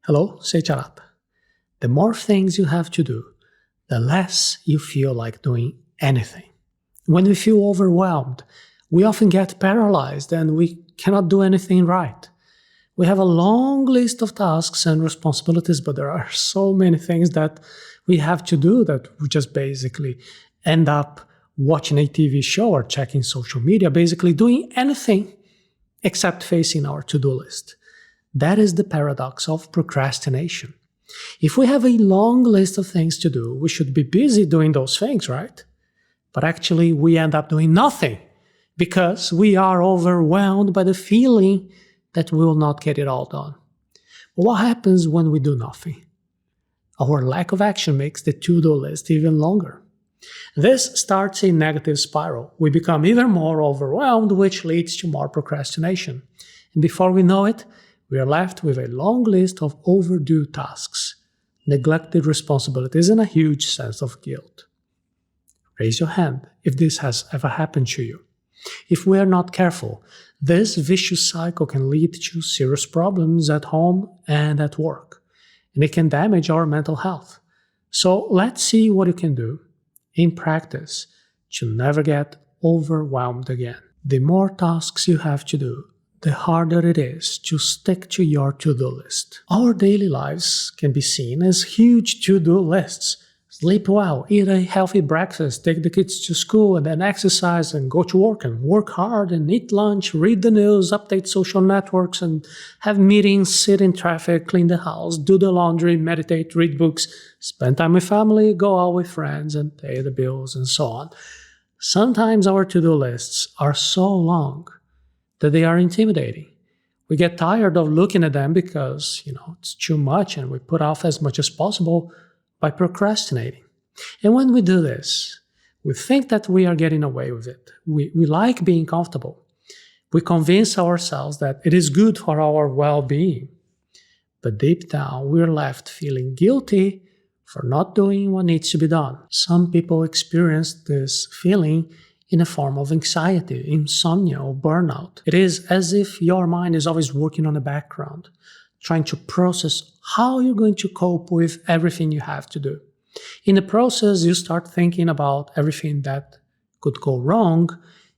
Hello, Seiiti Arata. The more things you have to do, the less you feel like doing anything. When we feel overwhelmed, we often get paralyzed and we cannot do anything right. We have a long list of tasks and responsibilities, but there are so many things that we have to do that we just basically end up watching a TV show or checking social media, basically doing anything except facing our to-do list. That is the paradox of procrastination. If we have a long list of things to do, we should be busy doing those things, right? But actually, we end up doing nothing because we are overwhelmed by the feeling that we will not get it all done. But what happens when we do nothing? Our lack of action makes the to-do list even longer. This starts a negative spiral. We become even more overwhelmed, which leads to more procrastination. And before we know it, we are left with a long list of overdue tasks, neglected responsibilities, and a huge sense of guilt. Raise your hand if this has ever happened to you. If we are not careful, this vicious cycle can lead to serious problems at home and at work, and it can damage our mental health. So let's see what you can do in practice to never get overwhelmed again. The more tasks you have to do, the harder it is to stick to your to-do list. Our daily lives can be seen as huge to-do lists. Sleep well, eat a healthy breakfast, take the kids to school, and then exercise and go to work and work hard and eat lunch, read the news, update social networks, and have meetings, sit in traffic, clean the house, do the laundry, meditate, read books, spend time with family, go out with friends, and pay the bills, and so on. Sometimes our to-do lists are so long that they are intimidating. We get tired of looking at them because, it's too much and we put off as much as possible by procrastinating. And when we do this, we think that we are getting away with it. We like being comfortable. We convince ourselves that it is good for our well-being. But deep down, we're left feeling guilty for not doing what needs to be done. Some people experience this feeling in a form of anxiety, insomnia, or burnout. It is as if your mind is always working on the background, trying to process how you're going to cope with everything you have to do. In the process, you start thinking about everything that could go wrong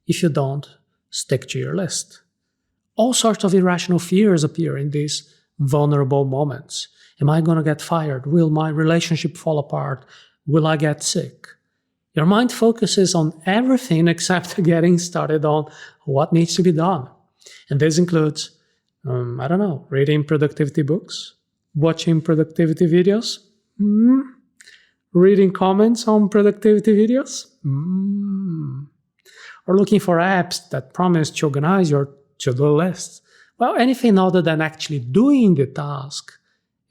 if you don't stick to your list. All sorts of irrational fears appear in these vulnerable moments. Am I going to get fired? Will my relationship fall apart? Will I get sick? Your mind focuses on everything except getting started on what needs to be done. And this includes, reading productivity books, watching productivity videos, reading comments on productivity videos, or looking for apps that promise to organize your to-do list. Well, anything other than actually doing the task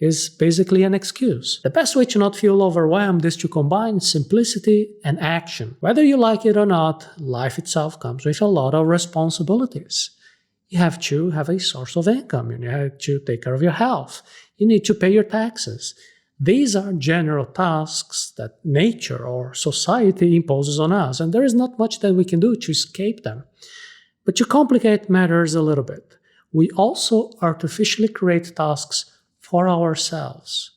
is basically an excuse. The best way to not feel overwhelmed is to combine simplicity and action. Whether you like it or not, life itself comes with a lot of responsibilities. You have to have a source of income. You have to take care of your health. You need to pay your taxes. These are general tasks that nature or society imposes on us, and there is not much that we can do to escape them. But to complicate matters a little bit, we also artificially create tasks for ourselves.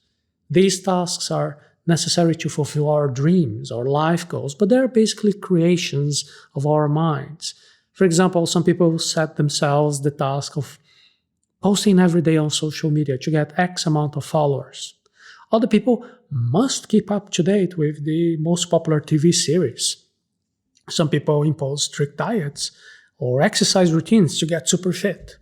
These tasks are necessary to fulfill our dreams or life goals, but they're basically creations of our minds. For example, some people set themselves the task of posting every day on social media to get X amount of followers. Other people must keep up to date with the most popular TV series. Some people impose strict diets or exercise routines to get super fit.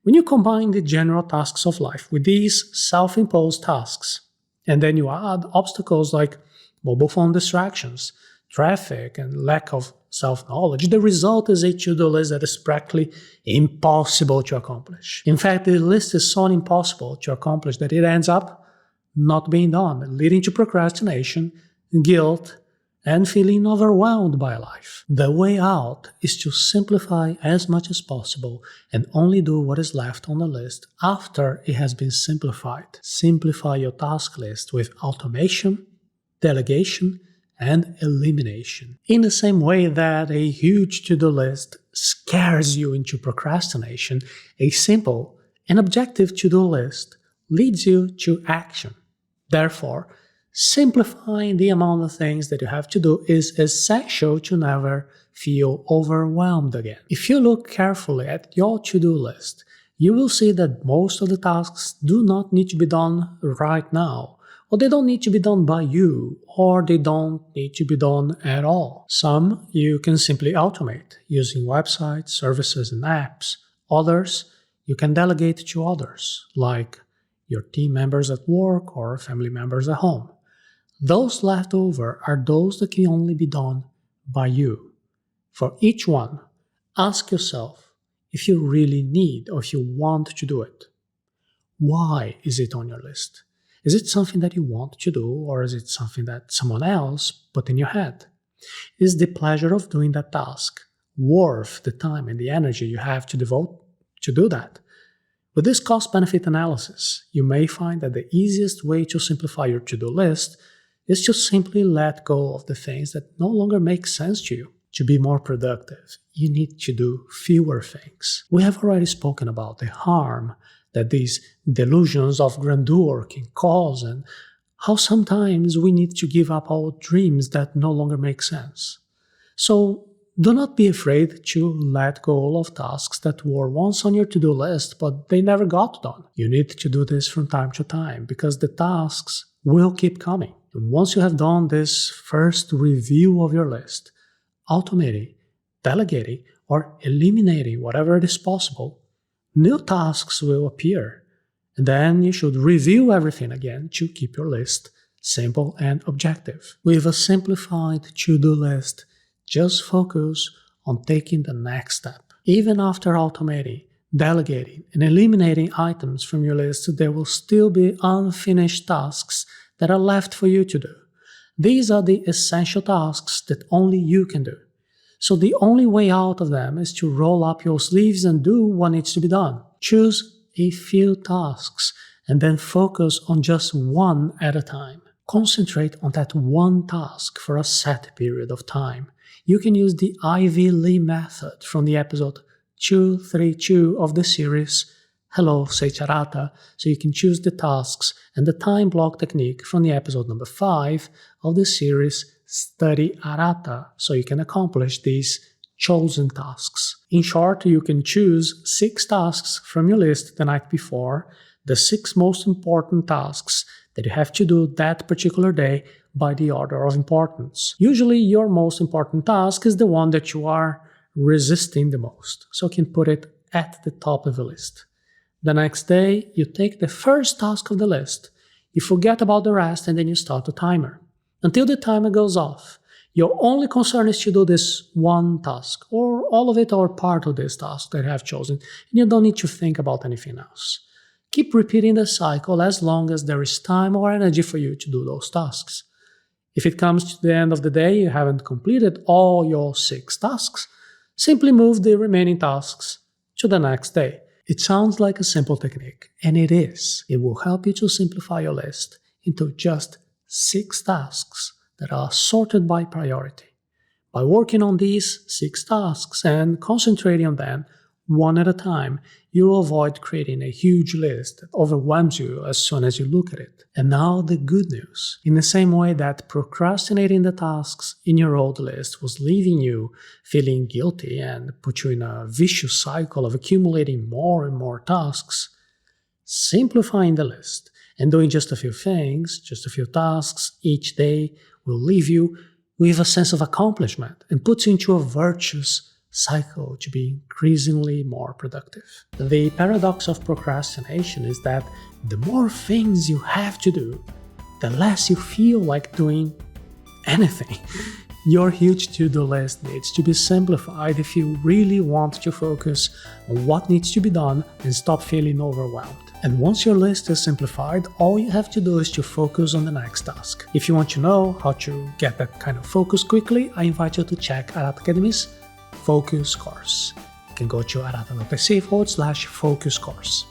When you combine the general tasks of life with these self-imposed tasks, and then you add obstacles like mobile phone distractions, traffic, and lack of self-knowledge, the result is a to-do list that is practically impossible to accomplish. In fact, the list is so impossible to accomplish that it ends up not being done, leading to procrastination, guilt, and feeling overwhelmed by life. The way out is to simplify as much as possible and only do what is left on the list after it has been simplified. Simplify your task list with automation, delegation, and elimination. In the same way that a huge to-do list scares you into procrastination, a simple and objective to-do list leads you to action. Therefore, simplifying the amount of things that you have to do is essential to never feel overwhelmed again. If you look carefully at your to-do list, you will see that most of the tasks do not need to be done right now, or they don't need to be done by you, or they don't need to be done at all. Some you can simply automate using websites, services, and apps. Others you can delegate to others, like your team members at work or family members at home. Those left over are those that can only be done by you. For each one, ask yourself if you really need or if you want to do it. Why is it on your list? Is it something that you want to do, or is it something that someone else put in your head? Is the pleasure of doing that task worth the time and the energy you have to devote to do that? With this cost-benefit analysis, you may find that the easiest way to simplify your to-do list is to simply let go of the things that no longer make sense to you. To be more productive, you need to do fewer things. We have already spoken about the harm that these delusions of grandeur can cause and how sometimes we need to give up our dreams that no longer make sense. So do not be afraid to let go of tasks that were once on your to-do list but they never got done. You need to do this from time to time because the tasks will keep coming. And once you have done this first review of your list, automating, delegating, or eliminating whatever it is possible, new tasks will appear, and then you should review everything again to keep your list simple and objective. With a simplified to-do list, just focus on taking the next step. Even after automating, delegating, and eliminating items from your list, there will still be unfinished tasks that are left for you to do. These are the essential tasks that only you can do. So the only way out of them is to roll up your sleeves and do what needs to be done. Choose a few tasks and then focus on just one at a time. Concentrate on that one task for a set period of time. You can use the Ivy Lee method from the episode 232 of the series Hello, Seiiti Arata, so you can choose the tasks and the time block technique from the episode number 5 of the series Seiiti Arata, so you can accomplish these chosen tasks. In short, you can choose 6 tasks from your list the night before, the 6 most important tasks that you have to do that particular day by the order of importance. Usually your most important task is the one that you are resisting the most, so you can put it at the top of the list. The next day, you take the first task of the list, you forget about the rest, and then you start the timer. Until the timer goes off, your only concern is to do this one task, or all of it or part of this task that you have chosen, and you don't need to think about anything else. Keep repeating the cycle as long as there is time or energy for you to do those tasks. If it comes to the end of the day you haven't completed all your 6 tasks, simply move the remaining tasks to the next day. It sounds like a simple technique, and it is. It will help you to simplify your list into just 6 tasks that are sorted by priority. By working on these 6 tasks and concentrating on them one at a time, you will avoid creating a huge list that overwhelms you as soon as you look at it. And now the good news. In the same way that procrastinating the tasks in your old list was leaving you feeling guilty and put you in a vicious cycle of accumulating more and more tasks, simplifying the list and doing just a few things, just a few tasks each day will leave you with a sense of accomplishment and puts you into a virtuous cycle to be increasingly more productive. The paradox of procrastination is that the more things you have to do, the less you feel like doing anything. Your huge to-do list needs to be simplified if you really want to focus on what needs to be done and stop feeling overwhelmed. And once your list is simplified, all you have to do is to focus on the next task. If you want to know how to get that kind of focus quickly, I invite you to check Arata Academy's Focus course. You can go to arata.se/focus course.